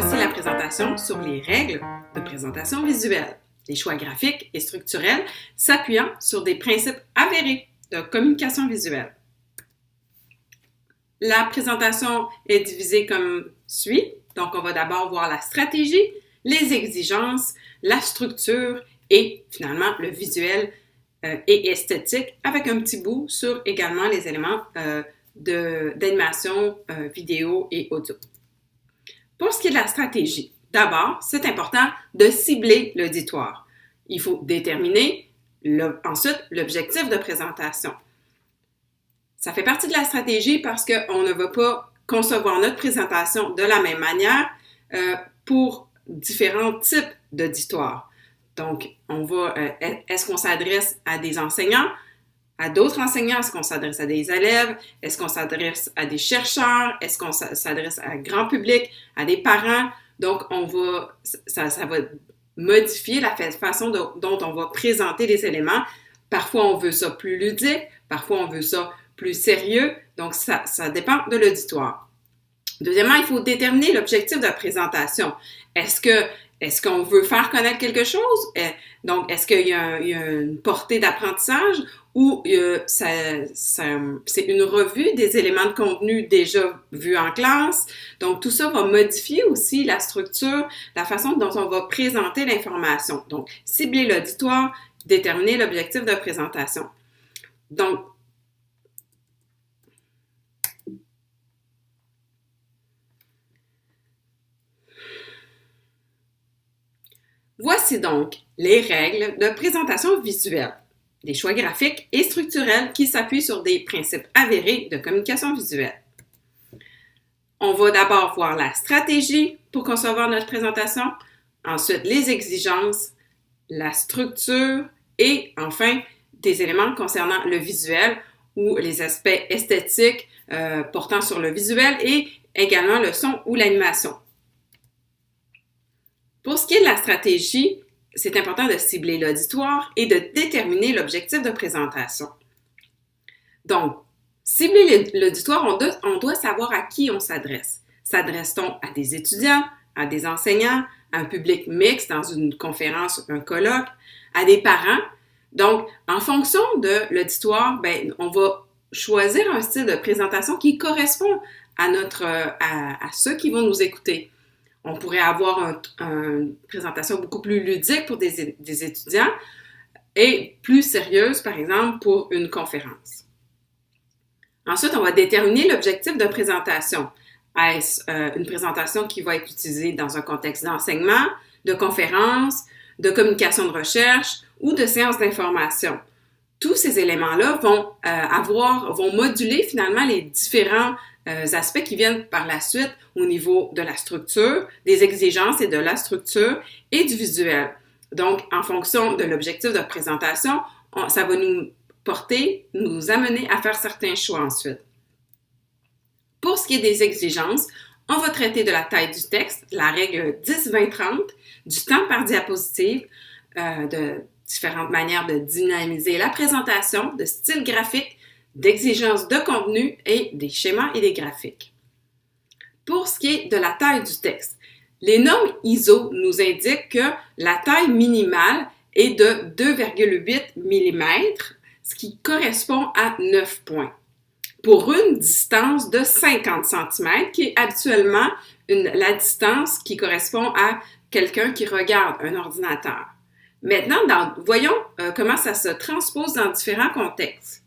Voici la présentation sur les règles de présentation visuelle, les choix graphiques et structurels s'appuyant sur des principes avérés de communication visuelle. La présentation est divisée comme suit. Donc, on va d'abord voir la stratégie, les exigences, la structure et finalement le visuel et esthétique avec un petit bout sur également les éléments d'animation vidéo et audio. Pour ce qui est de la stratégie, d'abord, c'est important de cibler l'auditoire. Il faut déterminer ensuite l'objectif de présentation. Ça fait partie de la stratégie parce qu'on ne va pas concevoir notre présentation de la même manière pour différents types d'auditoires. Donc, est-ce qu'on s'adresse à des enseignants, à d'autres enseignants? Est-ce qu'on s'adresse à des élèves? Est-ce qu'on s'adresse à des chercheurs? Est-ce qu'on s'adresse à un grand public, à des parents? Donc, ça va modifier la façon dont on va présenter les éléments. Parfois, on veut ça plus ludique, parfois, on veut ça plus sérieux. Donc, ça dépend de l'auditoire. Deuxièmement, il faut déterminer l'objectif de présentation. Est-ce qu'on veut faire connaître quelque chose? Donc, est-ce qu'il y a une portée d'apprentissage ou c'est une revue des éléments de contenu déjà vus en classe? Donc, tout ça va modifier aussi la structure, la façon dont on va présenter l'information. Donc, cibler l'auditoire, déterminer l'objectif de présentation. Donc, voici donc les règles de présentation visuelle, des choix graphiques et structurels qui s'appuient sur des principes avérés de communication visuelle. On va d'abord voir la stratégie pour concevoir notre présentation, ensuite les exigences, la structure et enfin des éléments concernant le visuel ou les aspects esthétiques portant sur le visuel et également le son ou l'animation. Pour ce qui est de la stratégie, c'est important de cibler l'auditoire et de déterminer l'objectif de présentation. Donc, cibler l'auditoire, on doit savoir à qui on s'adresse. S'adresse-t-on à des étudiants, à des enseignants, à un public mixte dans une conférence, un colloque, à des parents? Donc, en fonction de l'auditoire, on va choisir un style de présentation qui correspond à ceux qui vont nous écouter. On pourrait avoir une présentation beaucoup plus ludique pour des étudiants et plus sérieuse, par exemple, pour une conférence. Ensuite, on va déterminer l'objectif de présentation. Est-ce une présentation qui va être utilisée dans un contexte d'enseignement, de conférence, de communication de recherche ou de séance d'information? Tous ces éléments-là vont moduler finalement les différents aspects qui viennent par la suite au niveau de la structure, des exigences et de la structure et du visuel. Donc, en fonction de l'objectif de présentation, ça va nous amener à faire certains choix ensuite. Pour ce qui est des exigences, on va traiter de la taille du texte, la règle 10-20-30, du temps par diapositive, de différentes manières de dynamiser la présentation, de style graphique, d'exigences de contenu et des schémas et des graphiques. Pour ce qui est de la taille du texte, les normes ISO nous indiquent que la taille minimale est de 2,8 mm, ce qui correspond à 9 points, pour une distance de 50 cm, qui est habituellement la distance qui correspond à quelqu'un qui regarde un ordinateur. Maintenant, voyons comment ça se transpose dans différents contextes.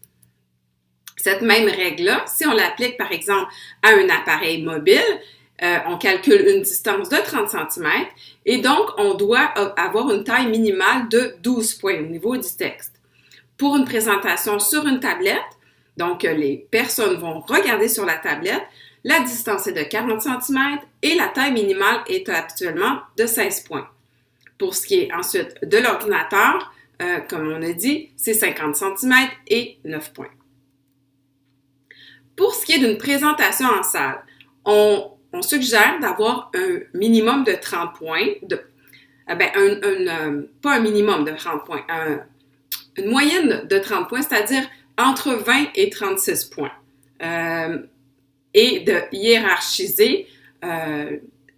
Cette même règle-là, si on l'applique par exemple à un appareil mobile, on calcule une distance de 30 cm et donc on doit avoir une taille minimale de 12 points au niveau du texte. Pour une présentation sur une tablette, donc les personnes vont regarder sur la tablette, la distance est de 40 cm et la taille minimale est habituellement de 16 points. Pour ce qui est ensuite de l'ordinateur, comme on a dit, c'est 50 cm et 9 points. Pour ce qui est d'une présentation en salle, on suggère d'avoir un minimum de 30 points, pas un minimum de 30 points, une moyenne de 30 points, c'est-à-dire entre 20 et 36 points. Et de hiérarchiser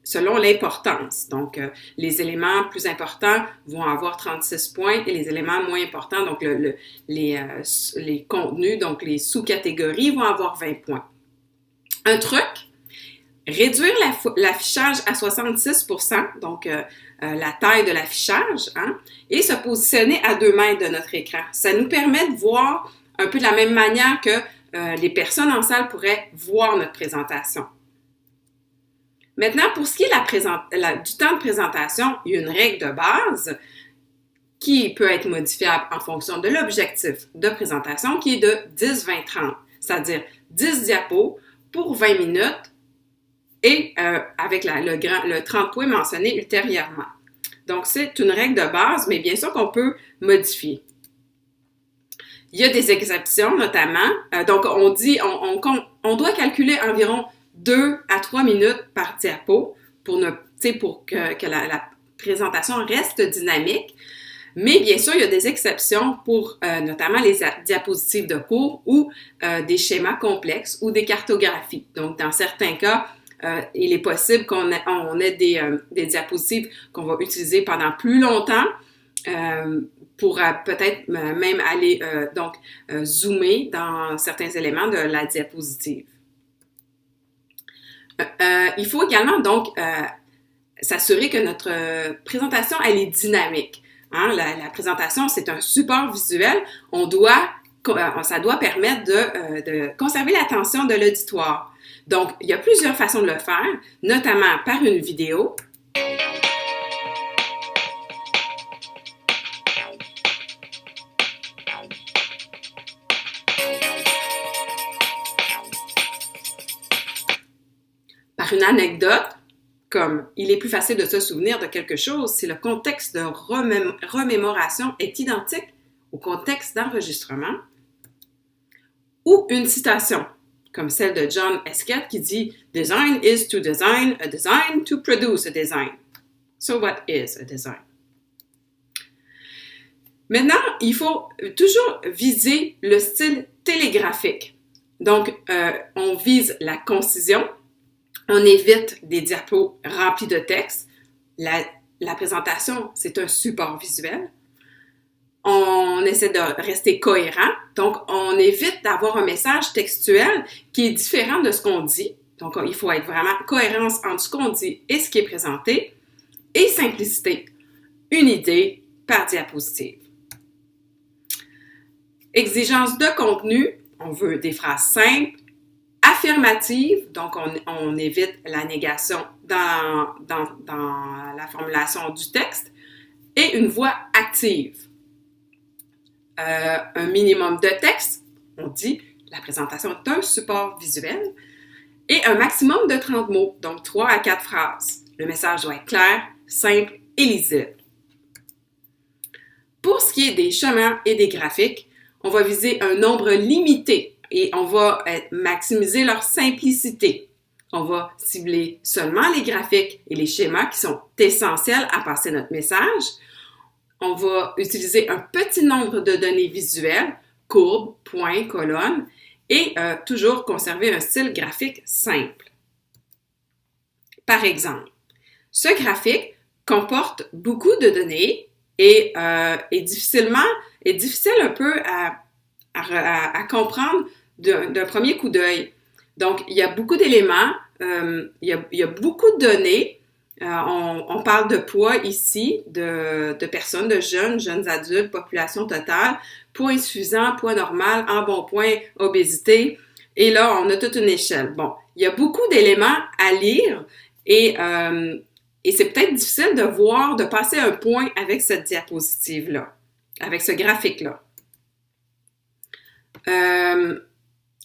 selon l'importance. Donc, les éléments plus importants vont avoir 36 points et les éléments moins importants, donc les contenus, donc les sous-catégories, vont avoir 20 points. Un truc, réduire l'affichage à 66%, donc la taille de l'affichage, hein, et se positionner à 2 mètres de notre écran. Ça nous permet de voir un peu de la même manière que les personnes en salle pourraient voir notre présentation. Maintenant, pour ce qui est du temps de présentation, il y a une règle de base qui peut être modifiable en fonction de l'objectif de présentation qui est de 10-20-30, c'est-à-dire 10 diapos pour 20 minutes et avec le 30 points mentionné ultérieurement. Donc, c'est une règle de base, mais bien sûr qu'on peut modifier. Il y a des exceptions, notamment. Donc, on doit calculer environ 2 à 3 minutes par diapo pour que la présentation reste dynamique. Mais bien sûr, il y a des exceptions pour notamment les diapositives de cours ou des schémas complexes ou des cartographies. Donc, dans certains cas, il est possible qu'on ait des diapositives qu'on va utiliser pendant plus longtemps pour peut-être même aller zoomer dans certains éléments de la diapositive. Il faut également donc s'assurer que notre présentation elle est dynamique. Hein? La présentation, c'est un support visuel. Ça doit permettre de conserver l'attention de l'auditoire. Donc, il y a plusieurs façons de le faire, notamment par une vidéo. Par une anecdote, comme il est plus facile de se souvenir de quelque chose si le contexte de remémoration est identique au contexte d'enregistrement, ou une citation, comme celle de John Esquette qui dit « Design is to design a design to produce a design. So what is a design? » Maintenant, il faut toujours viser le style télégraphique. Donc, on vise la concision. On évite des diapos remplis de texte. La présentation, c'est un support visuel. On essaie de rester cohérent. Donc, on évite d'avoir un message textuel qui est différent de ce qu'on dit. Donc, il faut être vraiment cohérence entre ce qu'on dit et ce qui est présenté. Et simplicité. Une idée par diapositive. Exigence de contenu. On veut des phrases simples, affirmative, donc on évite la négation dans la formulation du texte, et une voix active. Un minimum de texte, on dit la présentation est un support visuel, et un maximum de 30 mots, donc 3 à 4 phrases. Le message doit être clair, simple et lisible. Pour ce qui est des schémas et des graphiques, on va viser un nombre limité et on va maximiser leur simplicité. On va cibler seulement les graphiques et les schémas qui sont essentiels à passer notre message. On va utiliser un petit nombre de données visuelles, courbes, points, colonnes, et toujours conserver un style graphique simple. Par exemple, ce graphique comporte beaucoup de données et est difficile un peu à comprendre d'un premier coup d'œil. Donc, il y a beaucoup d'éléments, il y a beaucoup de données. On parle de poids ici, de personnes, de jeunes adultes, population totale, poids insuffisant, poids normal, embonpoint, obésité. Et là, on a toute une échelle. Bon, il y a beaucoup d'éléments à lire et c'est peut-être difficile de voir, de passer un point avec cette diapositive-là, avec ce graphique-là.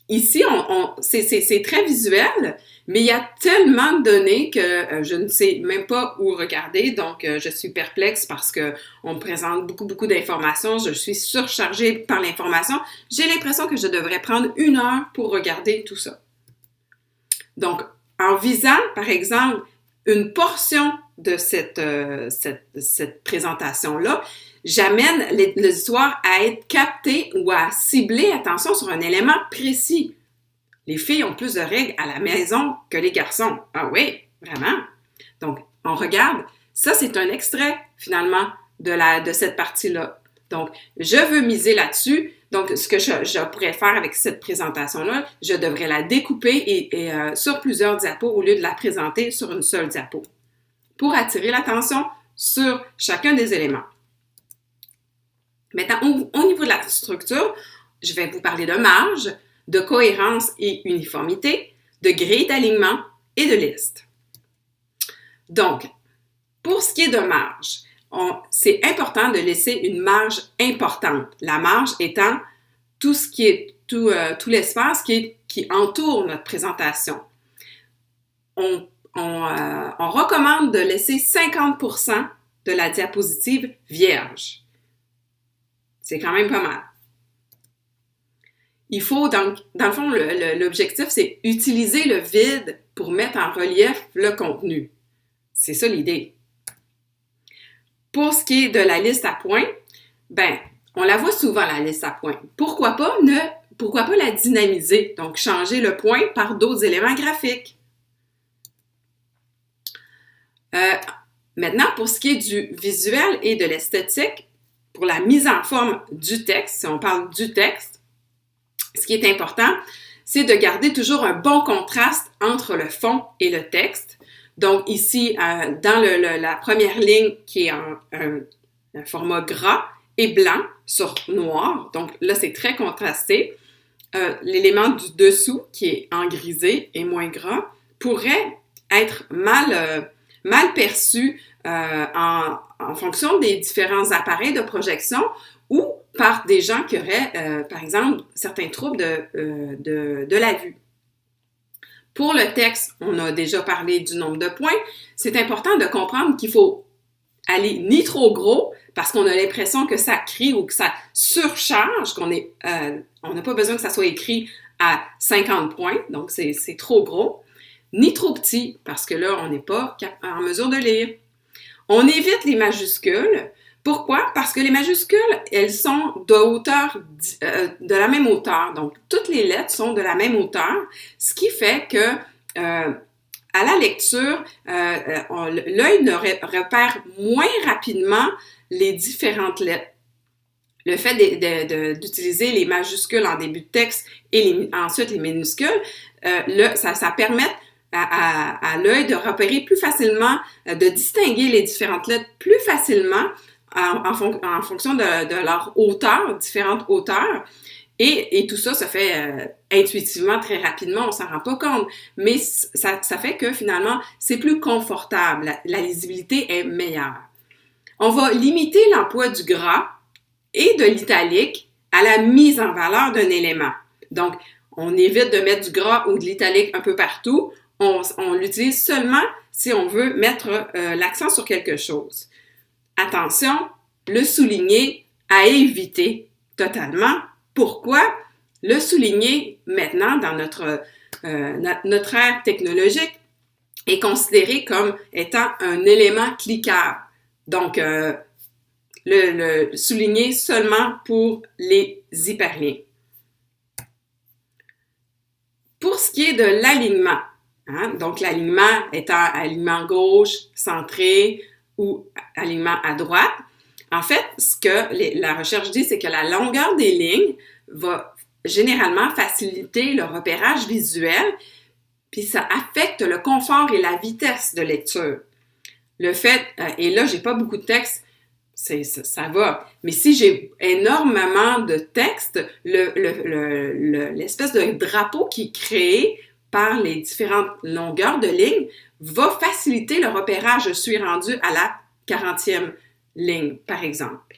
Ici, c'est très visuel, mais il y a tellement de données que je ne sais même pas où regarder, donc je suis perplexe parce qu'on me présente beaucoup d'informations, je suis surchargée par l'information. J'ai l'impression que je devrais prendre 1 heure pour regarder tout ça. Donc, en visant, par exemple, une portion de cette présentation-là, j'amène l'auditoire à être capté ou à cibler attention sur un élément précis. Les filles ont plus de règles à la maison que les garçons. Ah oui, vraiment. Donc, on regarde, ça c'est un extrait finalement de cette partie-là. Donc, je veux miser là-dessus. Donc, ce que je pourrais faire avec cette présentation-là, je devrais la découper sur plusieurs diapos au lieu de la présenter sur une seule diapo pour attirer l'attention sur chacun des éléments. Maintenant, au niveau de la structure, je vais vous parler de marge, de cohérence et uniformité, de grille d'alignement et de liste. Donc, pour ce qui est de marge, c'est important de laisser une marge importante. La marge étant tout l'espace qui entoure notre présentation. On recommande de laisser 50% de la diapositive vierge. C'est quand même pas mal. Il faut, dans le fond, l'objectif, c'est utiliser le vide pour mettre en relief le contenu. C'est ça l'idée. Pour ce qui est de la liste à points, on la voit souvent, la liste à points. Pourquoi pas la dynamiser? Donc, changer le point par d'autres éléments graphiques. Maintenant, pour ce qui est du visuel et de l'esthétique, pour la mise en forme du texte, si on parle du texte, ce qui est important, c'est de garder toujours un bon contraste entre le fond et le texte. Donc ici, dans la première ligne qui est un format gras et blanc sur noir, donc là c'est très contrasté. L'élément du dessous qui est en grisé et moins gras pourrait être mal perçu en fonction des différents appareils de projection ou par des gens qui auraient, par exemple, certains troubles de la vue. Pour le texte, on a déjà parlé du nombre de points. C'est important de comprendre qu'il faut aller ni trop gros parce qu'on a l'impression que ça crie ou que ça surcharge, on n'a pas besoin que ça soit écrit à 50 points, donc c'est trop gros, ni trop petit parce que là, on n'est pas en mesure de lire. On évite les majuscules. Pourquoi? Parce que les majuscules, elles sont de la même hauteur. Donc, toutes les lettres sont de la même hauteur, ce qui fait que à la lecture, l'œil repère moins rapidement les différentes lettres. Le fait d'utiliser les majuscules en début de texte et ensuite les minuscules, ça permet à l'œil de repérer plus facilement, de distinguer les différentes lettres plus facilement en fonction de leur hauteur, différentes hauteurs. Et tout ça se fait intuitivement, très rapidement, on ne s'en rend pas compte. Mais ça fait que finalement, c'est plus confortable. La lisibilité est meilleure. On va limiter l'emploi du gras et de l'italique à la mise en valeur d'un élément. Donc, on évite de mettre du gras ou de l'italique un peu partout. On l'utilise seulement si on veut mettre l'accent sur quelque chose. Attention, le souligner à éviter totalement. Pourquoi? Le souligner maintenant dans notre ère technologique est considéré comme étant un élément cliquable. Donc, le souligner seulement pour les hyperliens. Pour ce qui est de l'alignement, donc l'alignement étant alignement gauche, centré ou alignement à droite, en fait, ce que la recherche dit, c'est que la longueur des lignes va généralement faciliter le repérage visuel, puis ça affecte le confort et la vitesse de lecture. Le fait, et là, j'ai pas beaucoup de texte, ça va. Mais si j'ai énormément de texte, l'espèce de drapeau qui est créé par les différentes longueurs de lignes va faciliter le repérage. Je suis rendue à la 40e ligne, par exemple.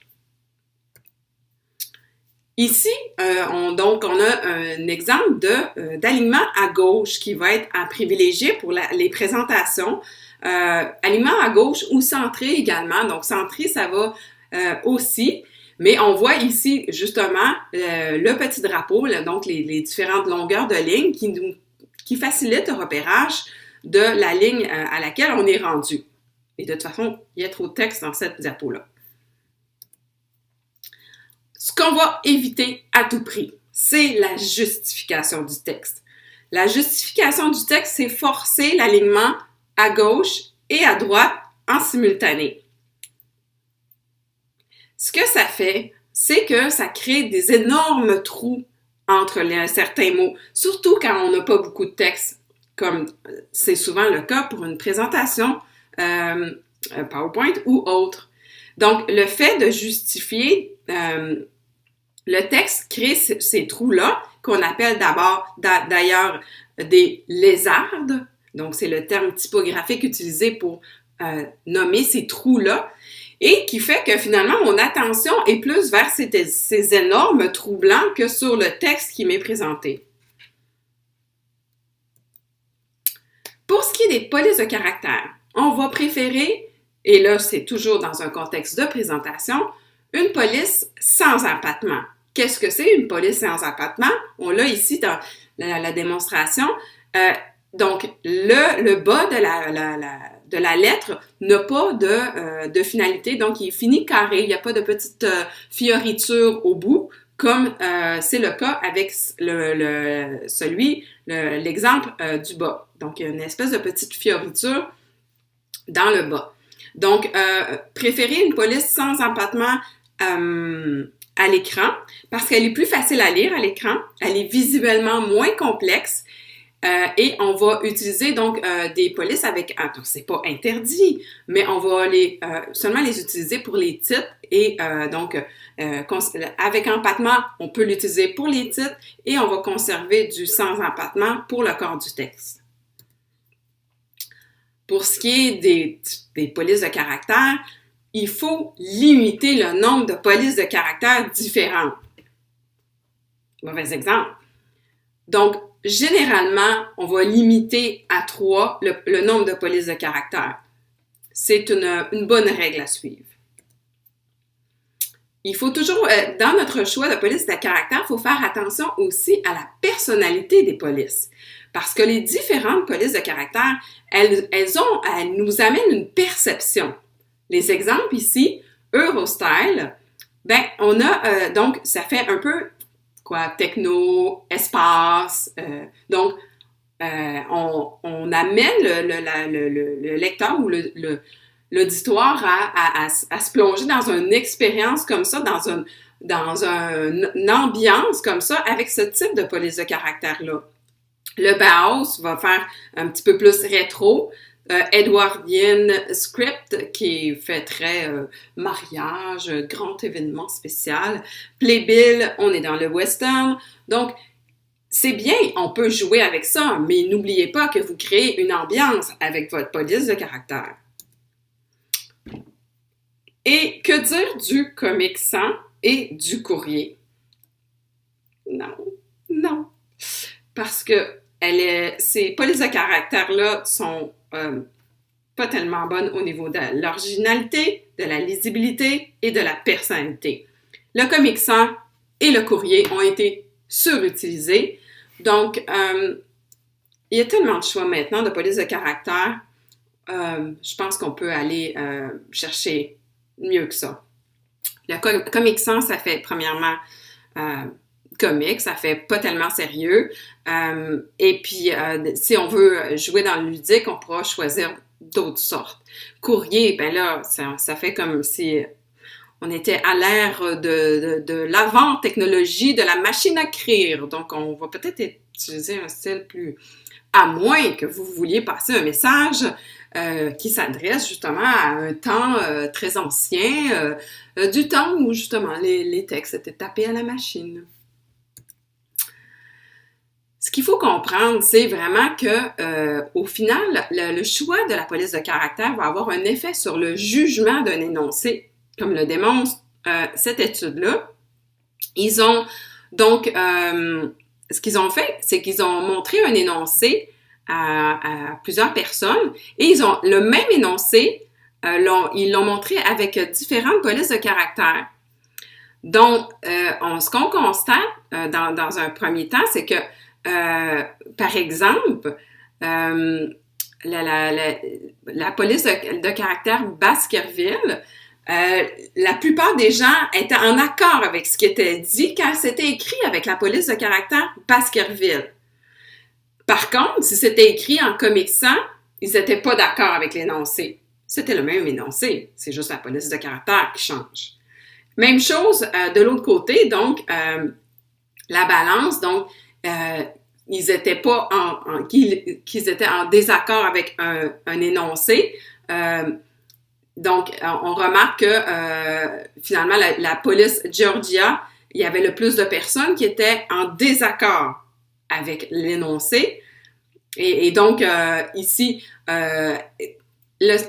Ici, on a un exemple d'alignement à gauche qui va être à privilégier pour les présentations. Alignement à gauche ou centré également. Donc, centré, ça va aussi. Mais on voit ici, justement, le petit drapeau, donc les différentes longueurs de ligne qui facilitent le repérage de la ligne à laquelle on est rendu. Et de toute façon, il y a trop de texte dans cette diapo-là. Ce qu'on va éviter à tout prix, c'est la justification du texte. La justification du texte, c'est forcer l'alignement à gauche et à droite en simultané. Ce que ça fait, c'est que ça crée des énormes trous entre certains mots, surtout quand on n'a pas beaucoup de texte, comme c'est souvent le cas pour une présentation PowerPoint ou autre. Donc, le fait de justifier le texte crée ces trous-là, qu'on appelle d'ailleurs des lézardes. Donc, c'est le terme typographique utilisé pour nommer ces trous-là. Et qui fait que finalement, mon attention est plus vers ces énormes trous blancs que sur le texte qui m'est présenté. Pour ce qui est des polices de caractère, on va préférer, et là c'est toujours dans un contexte de présentation, une police sans empattement. Qu'est-ce que c'est une police sans empattement? On l'a ici dans la démonstration. Donc, le bas de la lettre n'a pas de finalité, donc il est fini carré, il n'y a pas de petite fioriture au bout, comme c'est le cas avec l'exemple du bas. Donc, il y a une espèce de petite fioriture dans le bas. Donc, préférez une police sans empattement à l'écran, parce qu'elle est plus facile à lire à l'écran, elle est visuellement moins complexe, et on va utiliser donc des polices avec, c'est pas interdit, mais on va seulement les utiliser pour les titres et avec empattement, on peut l'utiliser pour les titres et on va conserver du sans empattement pour le corps du texte. Pour ce qui est des polices de caractère, il faut limiter le nombre de polices de caractère différentes. Mauvais exemple. Donc, généralement, on va limiter à 3 le nombre de polices de caractère. C'est une bonne règle à suivre. Il faut toujours, dans notre choix de police de caractère, il faut faire attention aussi à la personnalité des polices. Parce que les différentes polices de caractère, elles nous amènent une perception. Les exemples ici, Eurostyle, on a, donc, ça fait un peu techno, espace. Donc, on amène le lecteur ou l'auditoire à se plonger dans une expérience comme ça, dans une ambiance comme ça, avec ce type de police de caractère-là. Le Bauhaus va faire un petit peu plus rétro. Edwardian Script, qui fait très mariage, grand événement spécial. Playbill, on est dans le western. Donc, c'est bien, on peut jouer avec ça, mais n'oubliez pas que vous créez une ambiance avec votre police de caractère. Et que dire du Comic Sans et du courrier? Non. Parce que ces polices de caractère-là sont pas tellement bonnes au niveau de l'originalité, de la lisibilité et de la personnalité. Le Comic Sans et le courrier ont été surutilisés. Donc, il y a tellement de choix maintenant de polices de caractère. Je pense qu'on peut aller chercher mieux que ça. Le Comic Sans, ça fait premièrement comique, ça fait pas tellement sérieux. Et puis, si on veut jouer dans le ludique, on pourra choisir d'autres sortes. Courrier, là, ça fait comme si on était à l'ère de l'avant-technologie de la machine à écrire. Donc, on va peut-être utiliser un style plus... À moins que vous vouliez passer un message qui s'adresse justement à un temps très ancien, du temps où justement les textes étaient tapés à la machine. Ce qu'il faut comprendre, c'est vraiment que, au final, le choix de la police de caractère va avoir un effet sur le jugement d'un énoncé, comme le démontre cette étude-là. Ils ont donc, ce qu'ils ont fait, c'est qu'ils ont montré un énoncé à plusieurs personnes et ils ont le même énoncé, ils l'ont montré avec différentes polices de caractère. Donc, ce qu'on constate dans un premier temps, c'est que par exemple, la police de caractère Baskerville, la plupart des gens étaient en accord avec ce qui était dit quand c'était écrit avec la police de caractère Baskerville. Par contre, si c'était écrit en Comic Sans, ils n'étaient pas d'accord avec l'énoncé. C'était le même énoncé, c'est juste la police de caractère qui change. Même chose de l'autre côté, donc la balance, donc ils étaient pas qu'ils étaient en désaccord avec un énoncé. Donc, on remarque que finalement, la police Georgia, il y avait le plus de personnes qui étaient en désaccord avec l'énoncé. Et donc, ici, là,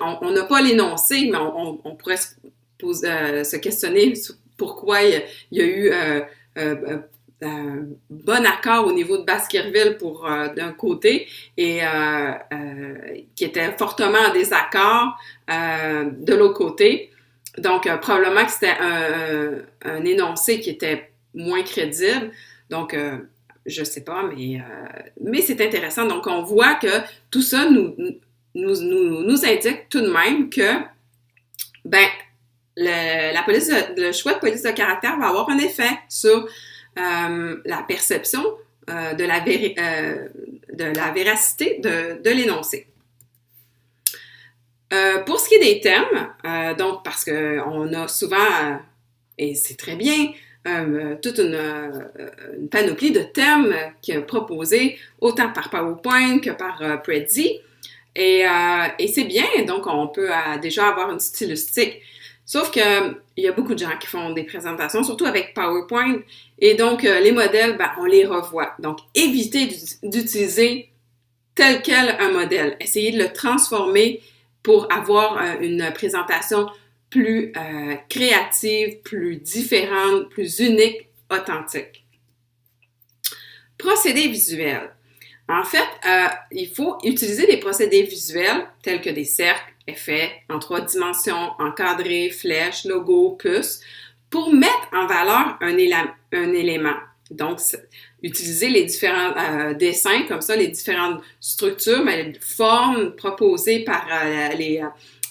on n'a pas l'énoncé, mais on pourrait se questionner sur pourquoi il y a eu un bon accord au niveau de Baskerville pour d'un côté et qui était fortement en désaccord de l'autre côté. Donc, probablement que c'était un énoncé qui était moins crédible. Donc, je sais pas, mais c'est intéressant. Donc, on voit que tout ça nous indique tout de même que, ben, le choix de police de caractère va avoir un effet sur la perception de la véracité de l'énoncé. Pour ce qui est des thèmes, donc parce qu'on a souvent, et c'est très bien, toute une panoplie de thèmes qui est proposée autant par PowerPoint que par Prezi. Et c'est bien, donc on peut déjà avoir une stylistique. Sauf que il y a beaucoup de gens qui font des présentations, surtout avec PowerPoint, et donc les modèles, ben, on les revoit. Donc, évitez d'utiliser tel quel un modèle. Essayez de le transformer pour avoir une présentation plus créative, plus différente, plus unique, authentique. Procédés visuels. En fait, il faut utiliser des procédés visuels tels que des cercles, effets en 3 dimensions, encadrés, flèches, logos, puces, pour mettre en valeur un élément. Donc, utiliser les différents dessins, comme ça, les différentes structures, les formes proposées par les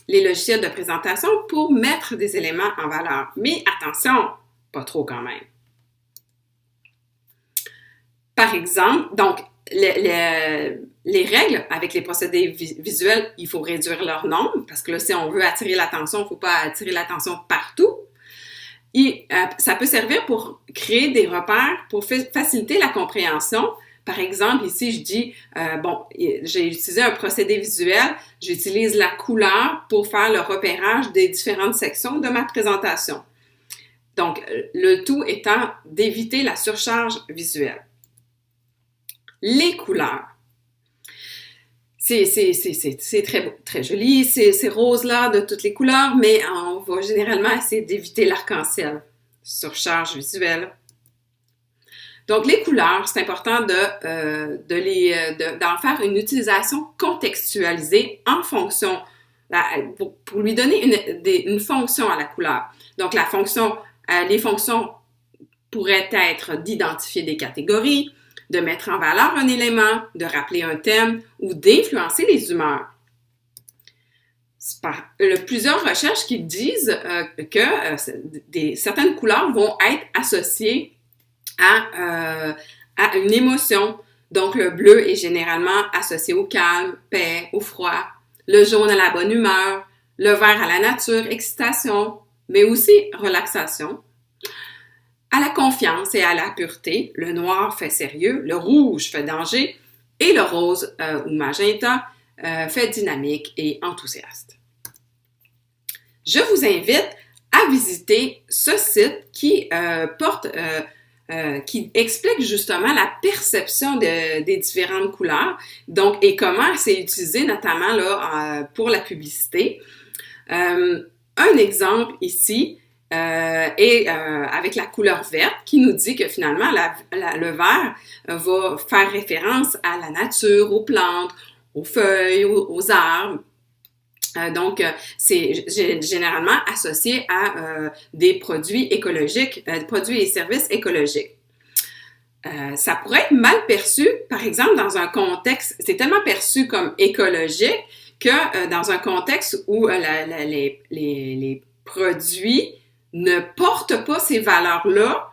logiciels de présentation pour mettre des éléments en valeur. Mais attention, pas trop quand même. Par exemple, donc, les règles avec les procédés visuels, il faut réduire leur nombre, parce que là, si on veut attirer l'attention, il ne faut pas attirer l'attention partout. Et ça peut servir pour créer des repères, pour faciliter la compréhension. Par exemple, ici, je dis, j'ai utilisé un procédé visuel, j'utilise la couleur pour faire le repérage des différentes sections de ma présentation. Donc, le tout étant d'éviter la surcharge visuelle. Les couleurs. C'est très beau, très joli, ces roses-là de toutes les couleurs, mais on va généralement essayer d'éviter l'arc-en-ciel. Surcharge visuelle. Donc, les couleurs, c'est important d'en faire une utilisation contextualisée en fonction, pour lui donner une fonction à la couleur. Donc, les fonctions pourraient être d'identifier des catégories, de mettre en valeur un élément, de rappeler un thème ou d'influencer les humeurs. Plusieurs recherches qui disent que certaines couleurs vont être associées à une émotion. Donc, le bleu est généralement associé au calme, paix, au froid. Le jaune à la bonne humeur. Le vert à la nature, excitation, mais aussi relaxation. À la confiance et à la pureté, le noir fait sérieux, le rouge fait danger et le rose ou magenta fait dynamique et enthousiaste. Je vous invite à visiter ce site qui qui explique justement la perception des différentes couleurs, donc et comment c'est utilisé notamment là pour la publicité. Un exemple ici. Avec la couleur verte qui nous dit que finalement le vert va faire référence à la nature, aux plantes, aux feuilles, aux arbres. Donc, c'est généralement associé à des produits écologiques, produits et services écologiques. Ça pourrait être mal perçu, par exemple, dans un contexte, c'est tellement perçu comme écologique que dans un contexte où les produits ne portent pas ces valeurs-là,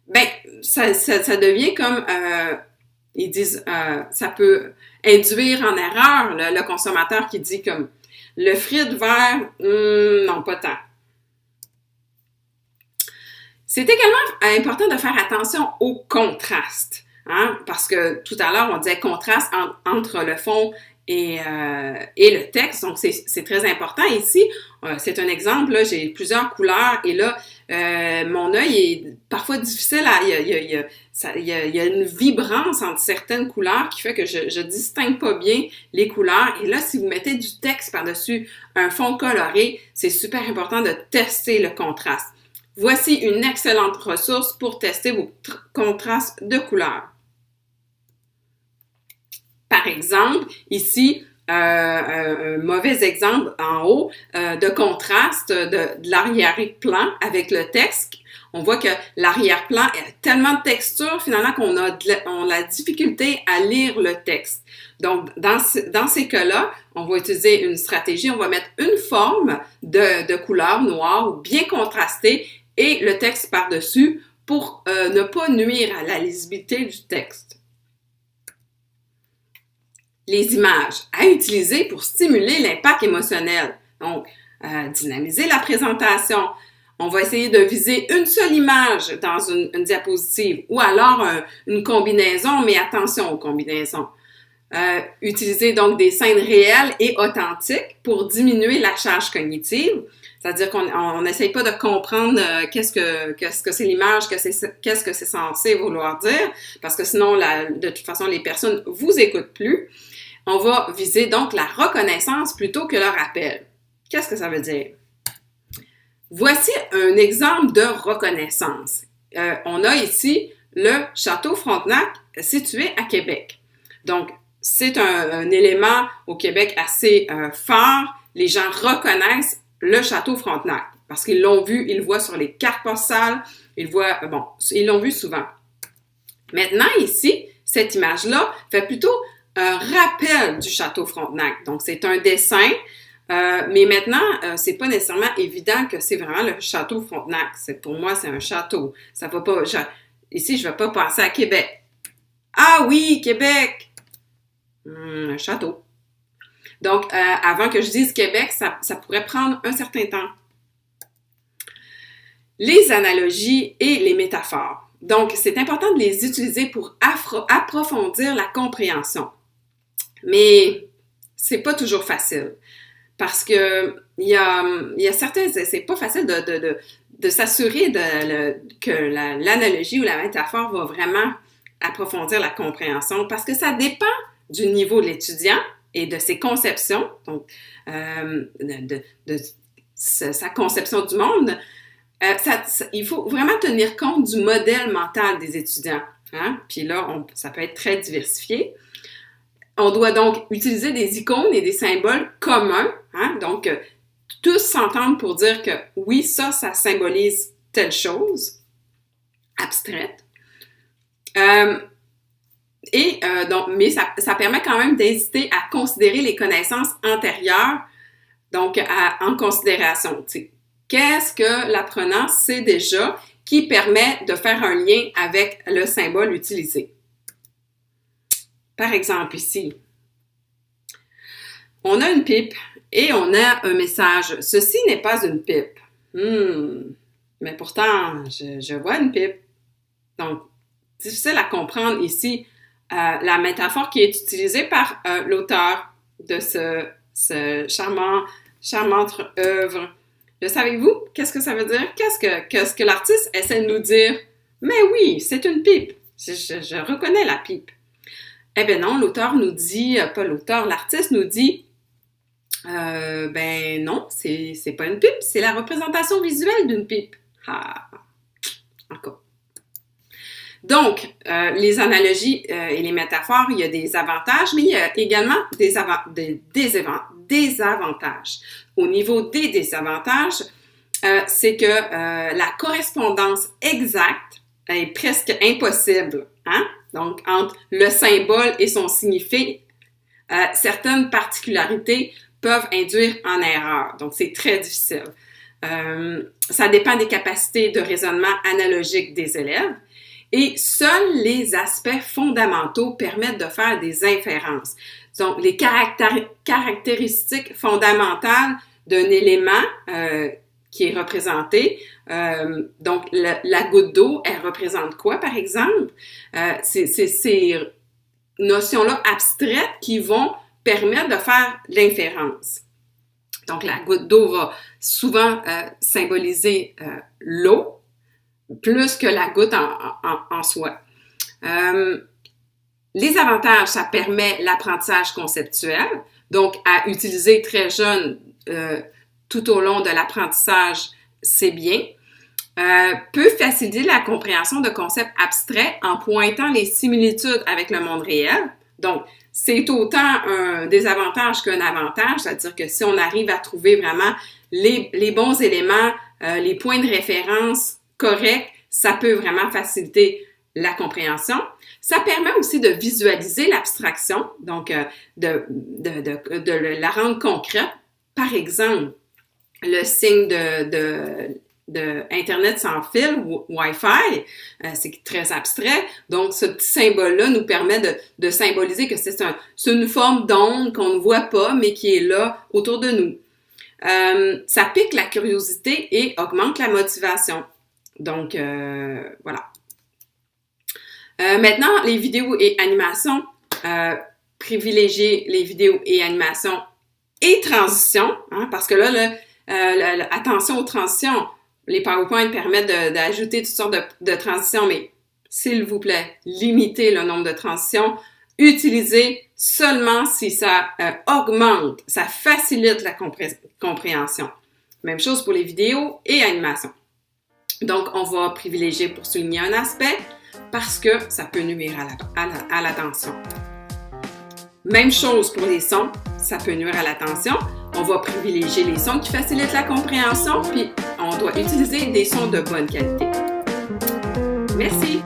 ben ça devient comme Ils disent, ça peut induire en erreur le consommateur qui dit comme le frite vert, non, pas tant. C'est également important de faire attention au contraste, hein, parce que tout à l'heure, on disait contraste entre le fond et le texte, donc c'est très important. Ici, c'est un exemple, là, j'ai plusieurs couleurs et là, mon œil est parfois difficile il y a une vibrance entre certaines couleurs qui fait que je distingue pas bien les couleurs. Et là, si vous mettez du texte par-dessus un fond coloré, c'est super important de tester le contraste. Voici une excellente ressource pour tester vos contrastes de couleurs. Par exemple, ici, un mauvais exemple en haut de contraste de l'arrière-plan avec le texte. On voit que l'arrière-plan a tellement de texture finalement qu'on a la difficulté à lire le texte. Donc, dans ces cas-là, on va utiliser une stratégie. On va mettre une forme de couleur noire bien contrastée et le texte par-dessus pour ne pas nuire à la lisibilité du texte. Les images à utiliser pour stimuler l'impact émotionnel. Donc, dynamiser la présentation. On va essayer de viser une seule image dans une diapositive ou alors une combinaison, mais attention aux combinaisons. Utiliser donc des scènes réelles et authentiques pour diminuer la charge cognitive. C'est-à-dire qu'on n'essaye pas de comprendre qu'est-ce que c'est l'image, qu'est-ce que c'est censé vouloir dire, parce que sinon, de toute façon, les personnes vous écoutent plus. On va viser donc la reconnaissance plutôt que le rappel. Qu'est-ce que ça veut dire? Voici un exemple de reconnaissance. On a ici le Château Frontenac situé à Québec. Donc, c'est un élément au Québec assez fort. Les gens reconnaissent le Château Frontenac parce qu'ils l'ont vu, ils le voient sur les cartes postales, ils l'ont vu souvent. Maintenant, ici, cette image-là fait plutôt un rappel du Château Frontenac. Donc, c'est un dessin, mais maintenant, c'est pas nécessairement évident que c'est vraiment le Château Frontenac. Pour moi, c'est un château. Ça va pas. Ici, je vais pas penser à Québec. Ah oui, Québec! Un château. Donc, avant que je dise Québec, ça pourrait prendre un certain temps. Les analogies et les métaphores. Donc, c'est important de les utiliser pour approfondir la compréhension. Mais c'est pas toujours facile. Parce que il y a certains, c'est pas facile de s'assurer que l'analogie ou la métaphore va vraiment approfondir la compréhension parce que ça dépend du niveau de l'étudiant et de ses conceptions, donc de sa conception du monde. Il faut vraiment tenir compte du modèle mental des étudiants. Hein? Puis là, ça peut être très diversifié. On doit donc utiliser des icônes et des symboles communs. Hein? Donc, tous s'entendent pour dire que oui, ça symbolise telle chose abstraite. Mais ça permet quand même d'inciter à considérer les connaissances antérieures, donc en considération. T'sais, qu'est-ce que l'apprenant sait déjà qui permet de faire un lien avec le symbole utilisé? Par exemple, ici, on a une pipe et on a un message. Ceci n'est pas une pipe. Mais pourtant, je vois une pipe. Donc, difficile à comprendre ici la métaphore qui est utilisée par l'auteur de ce charmante œuvre. Le savez-vous? Qu'est-ce que ça veut dire? Qu'est-ce que l'artiste essaie de nous dire? Mais oui, c'est une pipe. Je reconnais la pipe. Eh bien non, l'artiste nous dit, non, c'est pas une pipe, c'est la représentation visuelle d'une pipe. Ah, encore. Donc, les analogies et les métaphores, il y a des avantages, mais il y a également des désavantages. Au niveau des désavantages, c'est que la correspondance exacte est presque impossible. Hein? Donc, entre le symbole et son signifié, certaines particularités peuvent induire en erreur. Donc, c'est très difficile. Ça dépend des capacités de raisonnement analogique des élèves. Et seuls les aspects fondamentaux permettent de faire des inférences. Donc, les caractéristiques fondamentales d'un élément qui est représenté. Donc, la goutte d'eau, elle représente quoi, par exemple? C'est ces notions-là abstraites qui vont permettre de faire l'inférence. Donc, la goutte d'eau va souvent symboliser l'eau, plus que la goutte en soi. Les avantages, ça permet l'apprentissage conceptuel, donc à utiliser très jeune tout au long de l'apprentissage, c'est bien. Peut faciliter la compréhension de concepts abstraits en pointant les similitudes avec le monde réel. Donc, c'est autant un désavantage qu'un avantage, c'est-à-dire que si on arrive à trouver vraiment les bons éléments, les points de référence corrects, ça peut vraiment faciliter la compréhension. Ça permet aussi de visualiser l'abstraction, donc de la rendre concrète. Par exemple, le signe de Internet sans fil, Wi-Fi, c'est très abstrait. Donc, ce petit symbole-là nous permet de symboliser que c'est une forme d'onde qu'on ne voit pas, mais qui est là autour de nous. Ça pique la curiosité et augmente la motivation. Donc, voilà. Maintenant, les vidéos et animations. Privilégier les vidéos et animations et transitions, hein, parce que là, attention aux transitions. Les PowerPoint permettent d'ajouter toutes sortes de transitions, mais s'il vous plaît, limitez le nombre de transitions. Utilisez seulement si ça augmente, ça facilite la compréhension. Même chose pour les vidéos et animations. Donc, on va privilégier pour souligner un aspect parce que ça peut nuire à l'attention. Même chose pour les sons, ça peut nuire à l'attention. On va privilégier les sons qui facilitent la compréhension, puis on doit utiliser des sons de bonne qualité. Merci!